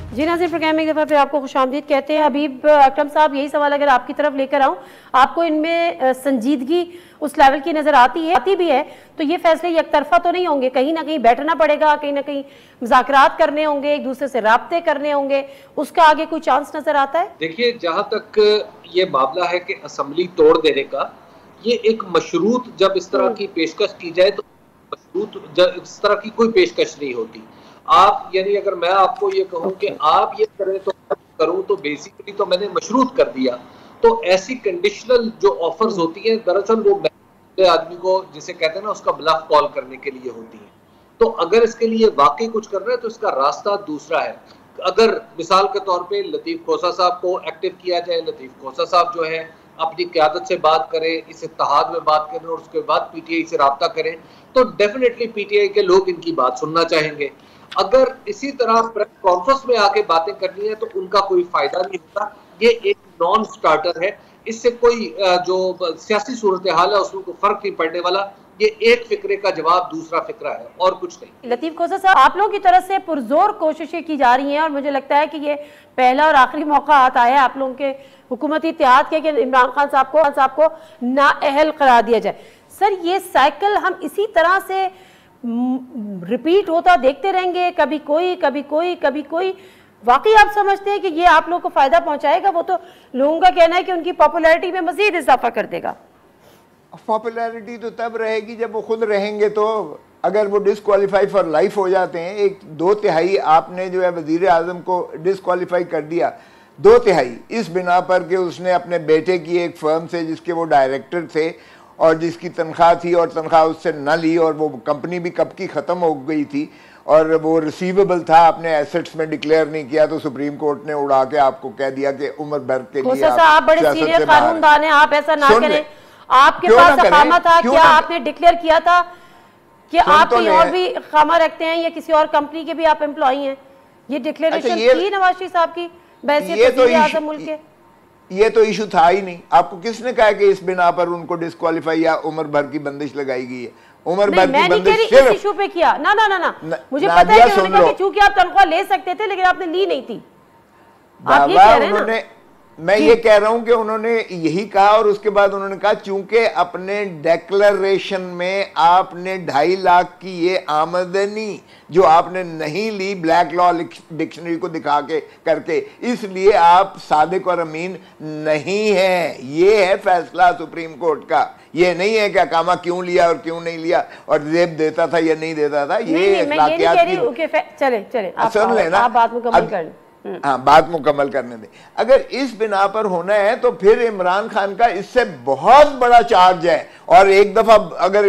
A: जी नाज़रीन, प्रोग्राम में एक दफ़ा फिर आपको खुशामदीद कहते हैं। हबीब अकरम साहब, यही सवाल अगर आपकी तरफ लेकर आऊँ, आपको इनमें संजीदगी उस लेवल की नज़र आती भी है, तो ये फैसले एक तरफा तो नहीं होंगे, कहीं ना कहीं बैठना पड़ेगा, कहीं ना कहीं मुज़ाकरात करने होंगे, एक दूसरे से राब्ते करने होंगे, उसका आगे कोई चांस नज़र आता है?
G: देखिए, जहाँ तक ये मामला है कि असम्बली तोड़ देने का, ये एक मशरूत, जब इस तरह की पेशकश की जाए तो मशरूत, इस तरह की कोई पेशकश नहीं होती। आप यानी अगर मैं आपको ये कहूं कि आप ये करें तो करूं, तो बेसिकली तो मैंने मशरूत कर दिया। तो ऐसी कंडीशनल जो ऑफर्स होती हैं दरअसल वो आदमी को जिसे कहते हैं ना उसका ब्लफ कॉल करने के लिए होती है। तो अगर इसके लिए वाकई कुछ कर रहे हैं तो इसका रास्ता दूसरा है। अगर मिसाल के तौर पे लतीफ खोसा साहब को एक्टिव किया जाए, लतीफ खोसा साहब जो है अपनी क़यादत से बात करें, इस इत्तेहाद में बात करें और उसके बाद पीटीआई से राब्ता करें, तो डेफिनेटली पीटीआई के लोग इनकी बात सुनना चाहेंगे। अगर इसी तरह प्रेस कॉन्फ्रेंस में आके बातें करनी है तो उनका कोई फायदा नहीं होता। ये एक नॉन स्टार्टर है, इससे कोई जो सियासी सूरत हाल है उसमें कोई फर्क नहीं पड़ने वाला। ये एक फिक्रे का जवाब दूसरा फिक्रा है और कुछ नहीं।
A: लतीफ खोसा साहब, आप लोगों की तरफ से पुरजोर कोशिशें की जा रही हैं और मुझे लगता है कि ये पहला और आखिरी मौका आता है आप लोगों के हुकूमती इत्तेहाद के कि इमरान खान साहब को नाअहल करार दिया जाए। सर, ये साइकिल हम इसी तरह से रिपीट होता देखते रहेंगे, कभी कोई कभी कोई कभी कोई? वाकई आप समझते हैं कि ये आप लोगों को फायदा पहुंचाएगा? वो तो लोगों का कहना है कि उनकी पॉपुलैरिटी में मजीद इजाफा कर देगा।
F: पॉपुलैरिटी तो तब रहेगी जब वो खुद रहेंगे। तो अगर वो डिसक्वालीफाई फॉर लाइफ हो जाते हैं, 1/2 आपने जो है वजीर आजम को डिसक्वालीफाई कर दिया, 2/3 इस बिना पर कि उसने अपने बेटे की एक फर्म से जिसके वो डायरेक्टर थे और जिसकी तनख्वाह थी और तनख्वाह उससे न ली और वो कंपनी भी कब की ख़त्म हो गई थी और वो रिसीवेबल था, आपने एसेट्स में डिक्लेयर नहीं किया तो सुप्रीम कोर्ट ने उड़ा के आपको कह दिया कि उम्र भर के लिए
A: आप बड़े सीनियर कानूनदान हैं, आप ऐसा ना करें। आपके पास अकामा था, क्या आपने डिक्लेयर किया था कि आप कहीं और भी अकामा रखते हैं या किसी और कंपनी के भी आप एम्प्लॉई हैं? ये डिक्लेरेशन थी नवाज शरीफ साहब की बैसियत वज़ीर आज़म मुल्क के?
F: ये तो इशू था ही नहीं। आपको किसने कहा कि इस बिना पर उनको डिस्क्वालीफाई या उम्र भर की बंदिश लगाई गई है? उम्र भर की बंदिश सिर्फ
A: इस इशू पे किया ना ना ना ना मुझे पता है कि उन्होंने कहा कि चूंकि आप तनख्वाह ले सकते थे लेकिन आपने ली नहीं थी। आप ये कह रहे हैं ना?
F: मैं ये कह रहा हूं कि उन्होंने यही कहा और उसके बाद उन्होंने कहा चूंकि अपने डिक्लेरेशन में आपने 2.5 लाख की ये आमदनी जो आपने नहीं ली ब्लैक लॉ डिक्शनरी को दिखा के करके, इसलिए आप सादिक और अमीन नहीं है। ये है फैसला सुप्रीम कोर्ट का। ये नहीं है कि अकामा क्यों लिया और क्यों नहीं लिया और जेब देता था या नहीं देता था। ये
A: चले
F: सुन लेना,
A: आप बात मुकम्मल कर लें।
F: हाँ, बात मुकम्मल करने दें। अगर इस बिना पर होना है तो फिर इमरान खान का इससे बहुत बड़ा चार्ज है। और एक दफा अगर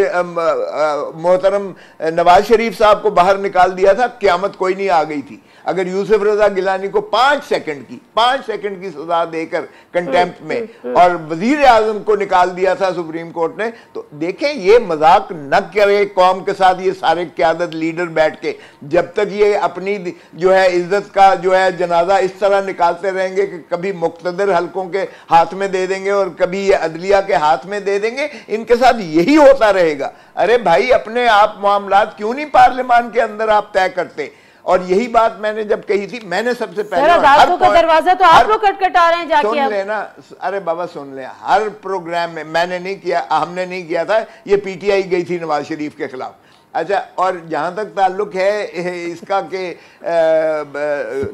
F: मोहतरम नवाज शरीफ साहब को बाहर निकाल दिया था, क़यामत कोई नहीं आ गई थी। अगर यूसुफ रजा गिलानी को 5 सेकंड की सजा देकर कंटेम्प्ट में और वजीर आजम को निकाल दिया था सुप्रीम कोर्ट ने, तो देखें ये मजाक न करे कौम के साथ ये सारे क़यादत लीडर बैठ के। जब तक ये अपनी जो है इज्जत का जो है जनाजा इस तरह निकालते रहेंगे कि कभी मुक्तदर हलकों के हाथ में दे देंगे और कभी ये अदलिया के हाथ में दे देंगे, इनके साथ यही होता रहेगा। अरे भाई, अपने आप मामलात क्यों नहीं पार्लियामान के अंदर आप तय करते? और यही बात मैंने जब कही थी, मैंने सबसे पहले
A: का दरवाजा तो आप लोग खटखटा रहे हैं जाके।
F: सुन लेना, अरे बाबा सुन ले, हर प्रोग्राम में मैंने नहीं किया, हमने नहीं किया था, ये पीटीआई गई थी नवाज शरीफ के खिलाफ। अच्छा, और जहां तक ताल्लुक है इसका के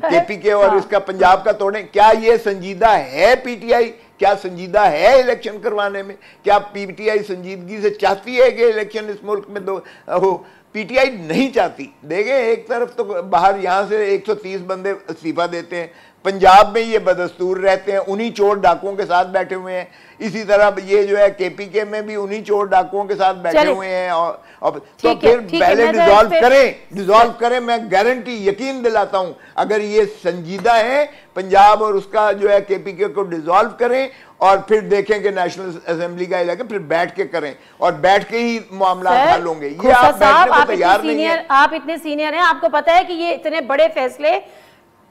F: केपीके और इसका पंजाब का तोड़े, क्या ये संजीदा है? पीटीआई क्या संजीदा है इलेक्शन करवाने में? क्या पीटीआई संजीदगी से चाहती है कि इलेक्शन इस मुल्क में हो? पीटीआई नहीं चाहती। देखें, एक तरफ तो बाहर यहाँ से 130 बंदे इस्तीफा देते हैं, पंजाब में ये बदस्तूर रहते हैं, उन्हीं चोर डाकुओं के साथ बैठे हुए हैं। इसी तरह ये जो है केपीके में भी उन्हीं चोर डाकुओं के साथ बैठे हुए हैं। और तो फिर पहले डिसॉल्व करें। मैं गारंटी यकीन दिलाता हूं, अगर ये संजीदा है पंजाब और उसका जो है केपीके को डिसॉल्व करें और फिर देखें कि नेशनल असेंबली का इलाका, फिर बैठ के करें और बैठ के ही मामला हल होंगे। ये आप बैठने को तैयार नहीं है।
A: आप इतने सीनियर हैं, आपको पता है कि ये इतने बड़े फैसले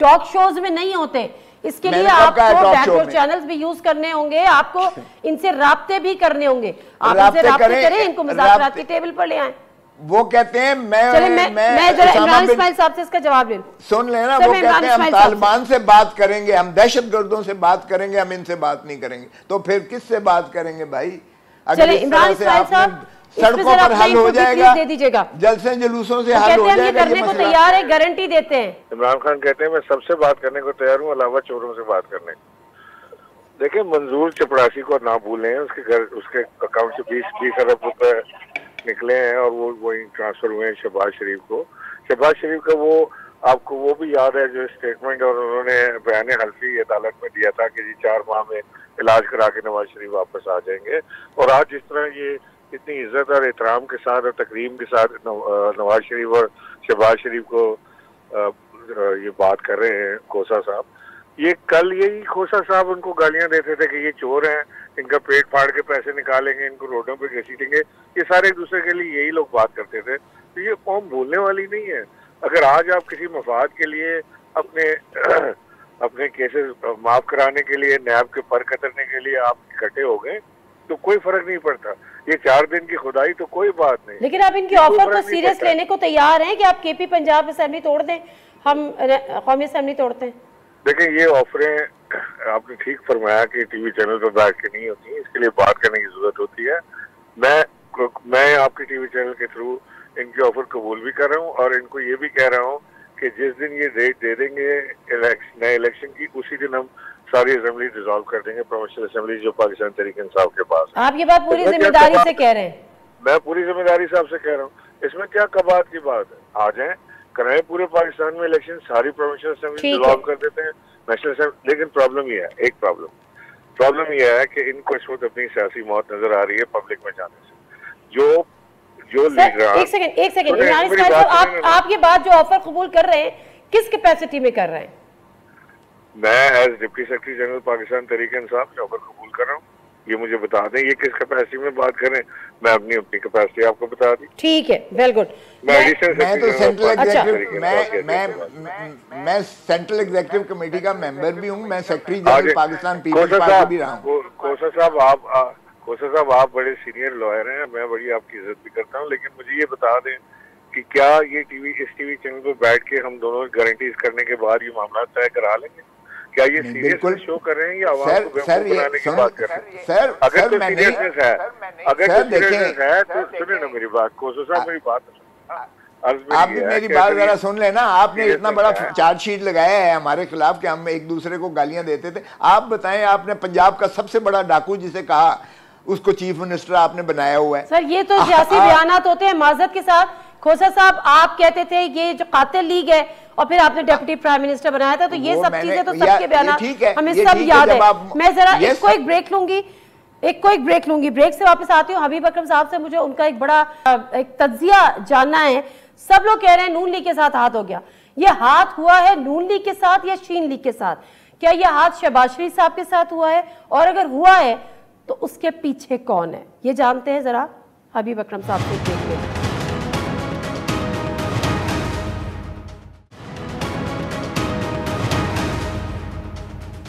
A: टॉक शोज में नहीं होते। इसके लिए आपको बैकवर्ड चैनल्स भी यूज करने होंगे, आपको इनसे राब्ते भी करने होंगे। आप इनसे राब्ते करें, इनको मुज़ाकरात की टेबल पर ले आएं।
F: वो कहते हैं
A: मैं जरा इमरान इस्माइल साहब से इसका जवाब ले लूं।
F: सुन लेना, वो कहते हैं हम तालिबान से बात करेंगे, हम दहशतगर्दों से बात करेंगे, हम इनसे बात नहीं करेंगे। तो फिर किससे बात करेंगे भाई?
A: अगर इमरान इस्माइल साहब
F: सड़कों पर हल हो जाएगा,
A: दे दीजिएगा,
F: जलसे जुलूसों से हल हो जाएगा।
A: करने को तैयार है, गारंटी देते हैं।
E: इमरान खान कहते हैं मैं सबसे बात करने को तैयार हूँ, अलावा चोरों से बात करने। देखिए, मंजूर चपड़ासी को ना भूलें, उसके घर उसके अकाउंट से 20 अरब रुपए निकले हैं और वो वही ट्रांसफर हुए हैं शहबाज शरीफ को। शहबाज शरीफ का वो आपको वो भी याद है जो स्टेटमेंट और उन्होंने बयान हल्फी अदालत में दिया था कि जी 4 माह में इलाज करा के नवाज शरीफ वापस आ जाएंगे। और आज जिस तरह ये इतनी इज्जत और एहतराम के साथ और तकरीम के साथ नवाज शरीफ और शहबाज शरीफ को ये बात कर रहे हैं खोसा साहब, ये कल यही खोसा साहब उनको गालियां देते थे कि ये चोर हैं, इनका पेट फाड़ के पैसे निकालेंगे, इनको रोडों पे घसीटेंगे, ये सारे एक दूसरे के लिए यही लोग बात करते थे। तो ये कौम भूलने वाली नहीं है। अगर आज आप किसी मफाद के लिए अपने अपने केसेस माफ कराने के लिए, नैब के पर कतरने के लिए आप इकट्ठे हो गए तो कोई फर्क नहीं पड़ता। ये 4 दिन की खुदाई तो कोई बात नहीं।
A: लेकिन आप इनकी ऑफर को सीरियस लेने को तैयार हैं कि आप केपी पंजाब असेंबली तोड़ दें, हम कौमी असेंबली तोड़ते हैं?
E: देखिए, ये ऑफरें आपने ठीक फरमाया कि टीवी चैनल पर बैठ के नहीं होती, इसके लिए बात करने की जरूरत होती है। मैं आपके टीवी चैनल के थ्रू इनकी ऑफर कबूल भी कर रहा हूँ और इनको ये भी कह रहा हूँ कि जिस दिन ये डेट दे देंगे नए इलेक्शन की, उसी दिन हम सारी असेंबली डिसॉल्व कर देंगे, प्रोविंशियल असेंबली जो पाकिस्तान तहरीक इंसाफ के पास है।
A: आप ये बात पूरी जिम्मेदारी से कह रहे हैं?
E: मैं पूरी जिम्मेदारी से आपसे कह रहा हूँ, इसमें क्या कबात की बात है। आ जाए, कराए पूरे पाकिस्तान में इलेक्शन, सारी प्रोविंशियल असेंबली डिसॉल्व कर देते हैं, नेशनल असेंबली। लेकिन प्रॉब्लम ये है, एक प्रॉब्लम ये है कि इनको इस वक्त अपनी सियासी मौत नजर आ रही है पब्लिक में जाने से। जो लीडर,
A: एक सेकंड इमरान इस्माइल साहब, आप ये बात जो ऑफर कबूल कर रहे हैं किस कैपेसिटी में कर रहे हैं?
E: मैं as deputy secretary general Pakistan Tehreek Insaf ये ऑफर कबूल कर रहा हूँ। ये मुझे बता दें ये किस कैपेसिटी में बात करें, मैं अपनी कैपेसिटी आपको बता दी।
A: ठीक है, वेल गुड।
F: मैं तो सेंट्रल एग्जीक्यूटिव कमेटी का मेंबर भी हूँ, मैं सेक्रेटरी जनरल पाकिस्तान पीपल्स पार्टी भी रहा हूँ।
E: खोसा साहब आप बड़े सीनियर लॉयर हैं, मैं बड़ी आपकी इज्जत भी करता हूँ, लेकिन मुझे ये बता दें कि क्या ये इस टीवी चैनल पर बैठ के हम दोनों गारंटीज करने के बाद ये मामला तय करा लेंगे? क्या ये सीरियस शो कर रहे हैं या आवाम को बेवकूफ बनाने की बात कर रहे हैं?
F: सर,
E: अगर तो सीरियसनेस है, तो सुने ना मेरी बात, खोसा साहब मेरी बात
F: आप भी मेरी बात जरा सुन लेना। आपने इतना बड़ा चार्जशीट लगाया है हमारे खिलाफ कि हम एक दूसरे को गालियां देते थे। आप बताएं, आपने पंजाब का सबसे बड़ा डाकू जिसे कहा, उसको चीफ मिनिस्टर आपने बनाया हुआ है।
A: सर, ये तो सियासी बयानात होते हैं। माजरत के साथ खोसा साहब, आप कहते थे ये जो कातिल लीग है और फिर आपने डिप्टी प्राइम मिनिस्टर बनाया था, तो ये सब चीजें तो सबके बयानात हमें सब याद है। मैं जरा एक ब्रेक लूंगी, ब्रेक से वापस आती हूँ। हबीब अकरम साहब से मुझे उनका एक बड़ा एक तज्जिया जानना है। सब लोग कह रहे हैं नून लीग के साथ हाथ हो गया। ये हाथ हुआ है नून लीग के साथ या शीन लीग के साथ? क्या ये हाथ शहबाज शरीफ साहब के साथ हुआ है? और अगर हुआ है तो उसके पीछे कौन है, ये जानते हैं जरा हबीब अकरम साहब से देख लें।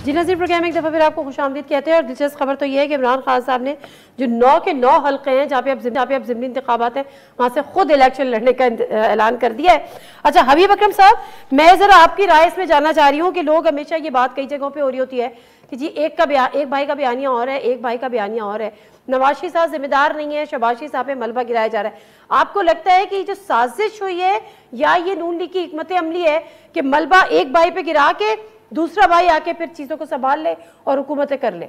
A: जी नाज़रीन, प्रोग्राम में एक दफ़ा फिर आपको खुशामदीद कहते हैं। और दिलचस्प खबर तो ये है कि इमरान खान साहब ने जो 9 के 9 हल्के हैं जहाँ पे अब ज़िमनी इंतखाबात हैं, वहाँ से खुद इलेक्शन लड़ने का ऐलान कर दिया है। अच्छा हबीब अकरम साहब, मैं ज़रा आपकी राय इसमें जानना चाह रही हूँ कि लोग हमेशा ये बात कई जगहों पर हो रही होती है कि जी एक भाई का बयानिया और है, एक भाई का बयानिया और है, नवाज शरीफ साहब जिम्मेदार नहीं है, शहबाज शरीफ साहब पे मलबा गिराया जा रहा है। आपको लगता है कि जो साजिश हुई है या ये नून लीग की हिकमत अमली है कि मलबा एक भाई पे गिरा के दूसरा भाई आके फिर चीजों को संभाल ले और हुकूमतें कर ले?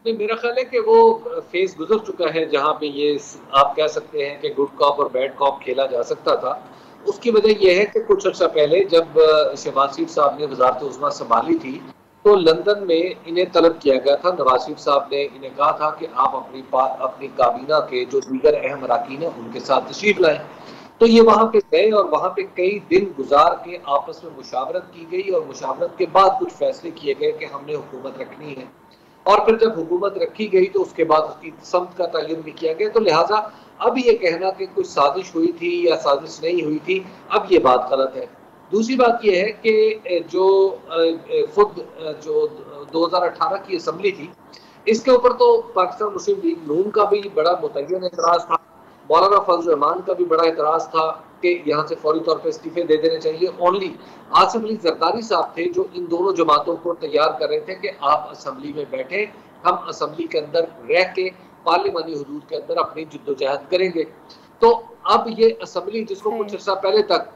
G: नहीं, मेरा ख्याल है कि वो फेज गुजर चुका है जहां पे ये आप कह सकते हैं कि गुड कॉप और बैड कॉप खेला जा सकता था। उसकी वजह यह है कि कुछ अर्सा पहले जब शहबाज शरीफ साहब ने वज़ारत उज़्मा संभाली थी तो लंदन में इन्हें तलब किया गया था। नवाज शरीफ साहब ने इन्हें कहा था कि आप अपनी काबीना के जो दीगर अहम अराकीन हैं उनके साथ तशरीफ लाएं। तो ये वहाँ पे गए और वहाँ पे कई दिन गुजार के आपस में मुशावरत की गई और मुशावरत के बाद कुछ फैसले किए गए कि हमने हुकूमत रखनी है। और फिर जब हुकूमत रखी गई तो उसके बाद उसकी समत का तयन भी किया गया। तो लिहाजा अब ये कहना कि कुछ साजिश हुई थी या साजिश नहीं हुई थी, अब ये बात गलत है। दूसरी बात यह है कि जो खुद जो 2018 की असम्बली थी, इसके ऊपर तो पाकिस्तान मुस्लिम लीग नून का भी बड़ा मुतय्यन एतराज़ था, मौलाना फजल रहमान का भी बड़ा एतराज़ था कि यहाँ से फौरी तौर पर इस्तीफे दे देने चाहिए। ओनली आसिफ अली जरदारी साहब थे जो इन दोनों जमातों को तैयार कर रहे थे कि आप असम्बली में बैठे, हम असम्बली के अंदर रह के पार्लिमानी हुदूद के अंदर अपनी जिद्दोजहद करेंगे। तो अब ये असम्बली जिसको कुछ अर्सा पहले तक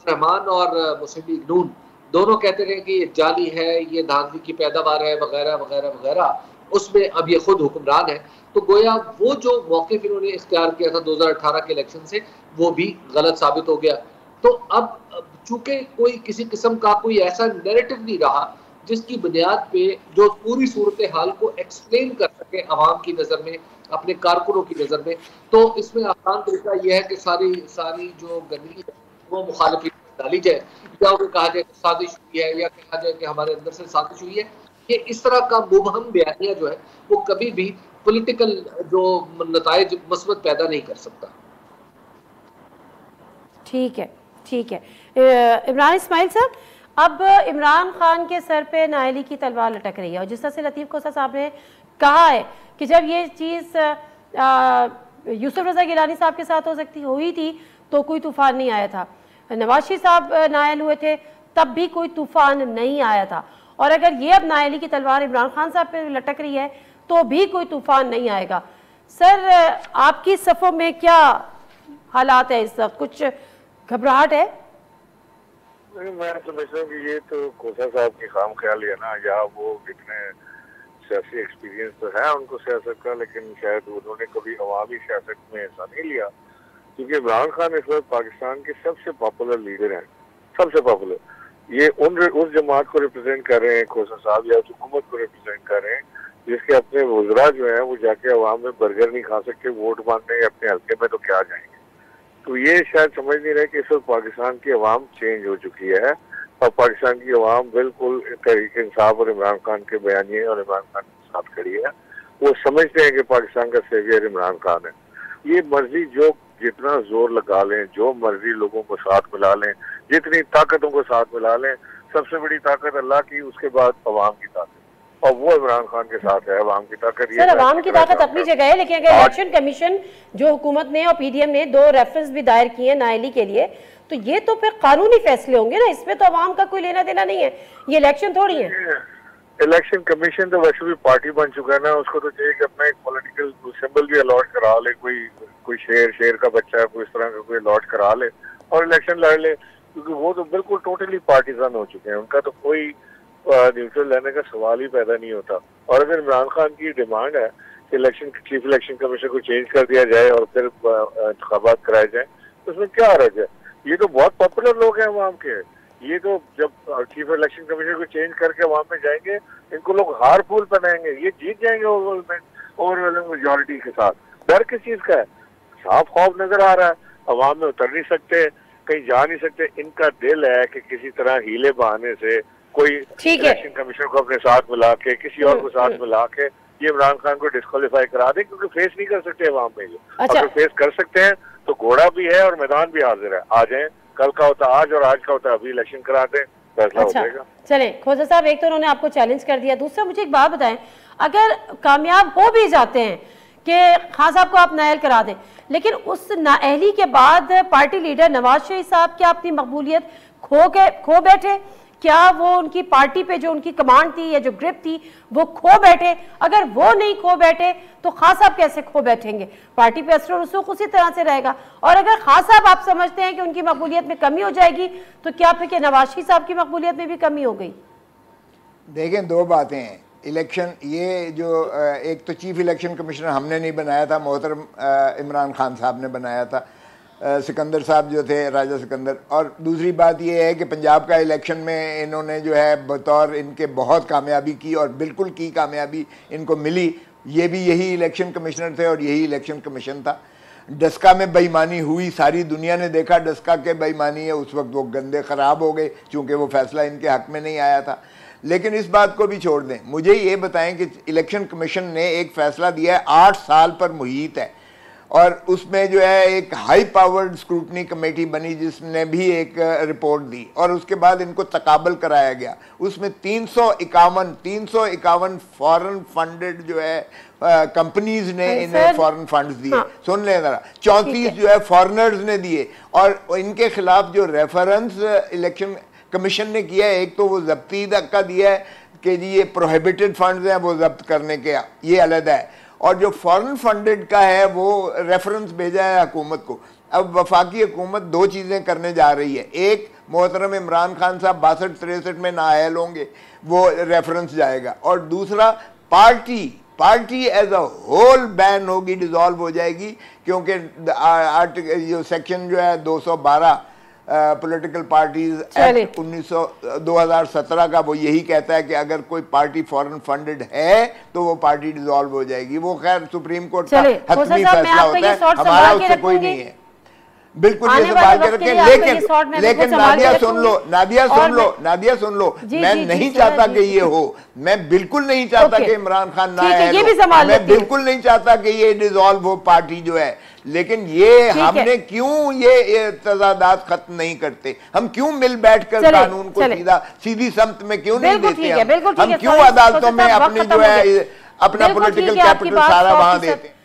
G: रहमान और मुस्लिम लीग नून दोनों कहते रहे कि ये जाली है, ये धांधली की पैदावार है वगैरह वगैरह वगैरह, उसमें अब ये खुद हुक्मरान है। तो गोया वो जो मौक़िफ़ इन्होंने इख्तियार किया था 2018 के इलेक्शन से, वो भी गलत साबित हो गया। तो अब चूंकि कोई किसी किस्म का कोई ऐसा नैरेटिव नहीं रहा जिसकी बुनियाद पे जो पूरी सूरत हाल को एक्सप्लेन कर सके अवाम की नज़र में, अपने कारकुनों की नज़र में, तो इसमें आसान तरीका यह है कि सारी जो गंदगी वो मुखालिफिन में डाली जाए, या वो कहा जाए कि साजिश हुई है, या कहा जाए कि हमारे अंदर से साजिश हुई है। ये इस तरह का मुबहम बयानिया जो है वो कभी भी पॉलिटिकल जो नताइज मस्बत पैदा नहीं कर सकता।
A: ठीक है, ठीक है। इमरान इस्माइल साहब, अब इमरान खान के सर पे नाअहली की तलवार लटक रही है, और जिस तरह से लतीफ़ खोसा साहब ने कहा है कि जब ये चीज़ यूसुफ रज़ा गिलानी साहब के साथ हुई थी तो कोई तूफ़ान नहीं आया था, नवाज शरीफ साहब नाअहल हुए थे तब भी कोई तूफ़ान नहीं आया था, और अगर ये अब नाअहली की तलवार इमरान खान साहब पे लटक रही है तो भी कोई तूफ़ान नहीं आएगा। सर, आपकी सफ़ों में क्या हालात है इस वक्त, कुछ घबराहट है?
E: मैं समझता हूँ कि ये तो खोसा साहब की खाम ख्याल है ना, या वो इतने सियासी एक्सपीरियंस तो है उनको सियासत का, लेकिन शायद उन्होंने कभी अवामी सियासत में ऐसा नहीं लिया, क्योंकि इमरान खान इस वक्त पाकिस्तान के सबसे पॉपुलर लीडर हैं, सबसे पॉपुलर। ये उस जमात को रिप्रेजेंट कर रहे हैं खोसा साहब, या उस हुकूमत को रिप्रेजेंट कर रहे हैं जिसके अपने वज़रा जो है वो जाके अवाम में बर्गर नहीं खा सकते वोट मांगने अपने हल्के में, तो क्या जाएंगे। तो ये शायद समझ नहीं रहे कि इस वक्त पाकिस्तान की अवाम चेंज हो चुकी है, और पाकिस्तान की अवाम बिल्कुल तहरीक इंसाफ और इमरान खान के बयानिए और इमरान खान के साथ खड़ी है। वो समझते हैं कि पाकिस्तान का सेवियर इमरान खान है। ये मर्जी जो जितना जोर लगा लें, जो मर्जी लोगों को साथ मिला लें, जितनी ताकतों को साथ मिला लें, सबसे बड़ी ताकत अल्लाह की, उसके बाद अवाम की ताकत, और वो इमरान खान के साथ है। अवाम की ताकत,
A: सर अवाम की ताकत अपनी जगह है, लेकिन अगर इलेक्शन कमीशन जो हुकूमत ने और पीडीएम ने 2 रेफरेंस भी दायर किए हैं नाअहली के लिए, तो ये तो फिर कानूनी फैसले होंगे ना, इसमें तो अवाम का कोई लेना देना नहीं है, ये इलेक्शन थोड़ी है।
E: इलेक्शन कमीशन तो वैसे भी पार्टी बन चुका है ना, उसको तो चाहिए कि अपना एक पॉलिटिकल सिंबल भी अलॉट करा ले, कोई शेर का बच्चा कोई इस तरह का कोई अलॉट करा ले और इलेक्शन लड़ ले, क्योंकि वो तो बिल्कुल टोटली पार्टीजन हो चुके हैं, उनका तो कोई न्यूट्रल लेने का सवाल ही पैदा नहीं होता। और अगर इमरान खान की डिमांड है कि चीफ इलेक्शन कमीशन को चेंज कर दिया जाए और फिर इंतखाबात कराए जाए, तो उसमें क्या हर्ज है। ये तो बहुत पॉपुलर लोग हैं अवाम के, ये तो जब चीफ इलेक्शन कमीशन को चेंज करके अवाम में जाएंगे, इनको लोग हार फूल बनाएंगे, ये जीत जाएंगे ओवरवेलमिंग मेजॉरिटी के साथ। डर किस चीज का है, साफ खौफ नजर आ रहा है, अवाम में उतर नहीं सकते, कहीं जा नहीं सकते। इनका दिल है कि किसी तरह हीले बहाने से कोई इलेक्शन कमीशन को अपने साथ मिला के, किसी और को साथ मिला के ये इमरान खान को डिस्क्वालीफाई करा दे, क्योंकि फेस नहीं कर सकते अवाम में ये। अच्छा। अगर फेस कर सकते हैं तो घोड़ा भी है और मैदान भी हाजिर है, आ जाए, कल का होता आज और आज का होता अभी इलेक्शन करा दें, फैसला हो जाएगा।
A: चले खोसा साहब, एक तो उन्होंने आपको चैलेंज कर दिया, दूसरा मुझे एक बात बताएं, अगर कामयाब हो भी जाते हैं कि खान साहब को आप नाअहल करा दें, लेकिन उस नाअहली के बाद पार्टी लीडर नवाज शरीफ साहब क्या अपनी मकबूलियत खो बैठे? क्या वो उनकी पार्टी पे जो उनकी कमांड थी या जो ग्रिप थी वो खो बैठे? अगर वो नहीं खो बैठे तो खान साहब कैसे खो बैठेंगे? पार्टी पे असर रसूख उसी तरह से रहेगा। और अगर खान साहब आप समझते हैं कि उनकी मकबूलियत में कमी हो जाएगी, तो क्या फिर नवाज शरीफ साहब की मकबूलियत में भी कमी हो गई?
F: देखें, 2 बातें हैं। इलेक्शन, ये जो एक तो चीफ इलेक्शन कमिश्नर हमने नहीं बनाया था, मोहतरम इमरान खान साहब ने बनाया था, सिकंदर साहब जो थे, राजा सिकंदर। और दूसरी बात ये है कि पंजाब का इलेक्शन में इन्होंने जो है बतौर इनके बहुत कामयाबी की, और बिल्कुल की कामयाबी इनको मिली। ये भी यही इलेक्शन कमिश्नर थे और यही इलेक्शन कमीशन था। डस्का में बेईमानी हुई, सारी दुनिया ने देखा डस्का के बेईमानी है, उस वक्त वो गंदे ख़राब हो गए चूँकि वो फैसला इनके हक़ में नहीं आया था। लेकिन इस बात को भी छोड़ दें, मुझे ये बताएं कि इलेक्शन कमीशन ने एक फ़ैसला दिया है 8 साल पर मुहित है, और उसमें जो है एक हाई पावर्ड स्क्रूटनी कमेटी बनी जिसने भी एक रिपोर्ट दी, और उसके बाद इनको तकाबल कराया गया। उसमें 351 फॉरेन फंडेड जो है कंपनीज ने इन्हें फॉरेन फंड्स दिए। हाँ। सुन लें जरा, 34 जो है फॉरेनर्स ने दिए, और इनके खिलाफ जो रेफरेंस इलेक्शन कमीशन ने किया है, एक तो वो जब्ती का दिया है कि जी ये प्रोहिबिटेड फंड्स हैं वो जब्त करने के, ये अलग है, और जो फॉरेन फंडेड का है वो रेफरेंस भेजा है हुकूमत को। अब वफाकी हुकूमत 2 चीज़ें करने जा रही है, एक मोहतरम इमरान खान साहब 62-63 में नाअहल होंगे, वो रेफरेंस जाएगा, और दूसरा party party as a whole ban होगी, डिसॉल्व हो जाएगी, क्योंकि जो सेक्शन जो है 212 पॉलिटिकल पार्टीज एक्ट 2017 का वो यही कहता है कि अगर कोई पार्टी फॉरेन फंडेड है तो वो पार्टी डिसॉल्व हो जाएगी। वो खैर सुप्रीम कोर्ट का हतमी फैसला होता है, हमारा उससे कोई नहीं है। बिल्कुल ये संभाल के रखें, लेकिन नादिया सुन लो, मैं नहीं चाहता कि ये हो, मैं बिल्कुल नहीं चाहता कि इमरान खान ना आए, मैं बिल्कुल नहीं चाहता कि ये डिसॉल्व हो पार्टी जो है, लेकिन ये हमने क्यों ये तजादात खत्म नहीं करते, हम क्यों मिल बैठकर कानून को सीधी समत में क्यों नहीं देते, हम क्यों अदालतों में अपनी जो है अपना पॉलिटिकल कैपिटल सारा वहां देते हैं।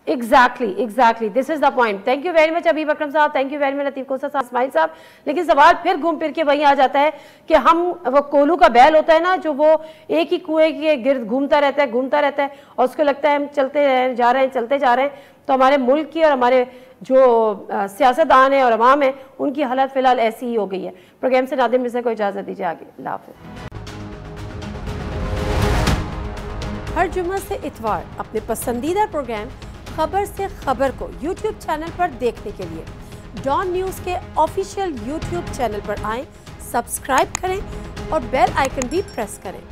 A: Exactly this is the point. Thank you very much Habib Akram साहब, thank you very much Latif Khosa साहब, इस्माइल साहब। लेकिन सवाल फिर घूम फिर के वही आ जाता है कि हम वो कोलू का बैल होता है ना, जो वो एक ही कुएं के गिर्द घूमता रहता है और उसको लगता है हम चलते जा रहे हैं। तो हमारे मुल्क की और हमारे जो सियासतदान है और अवाम है उनकी हालत फिलहाल ऐसी ही हो गई है। प्रोग्राम से नादिम मिर्जा को इजाज़त दीजिए, आगे अल्लाह हाफ़िज़। हर जुम्मे से इतवार अपने पसंदीदा प्रोग्राम खबर से खबर को YouTube चैनल पर देखने के लिए डॉन न्यूज़ के ऑफिशियल YouTube चैनल पर आएं, सब्सक्राइब करें और बेल आइकन भी प्रेस करें।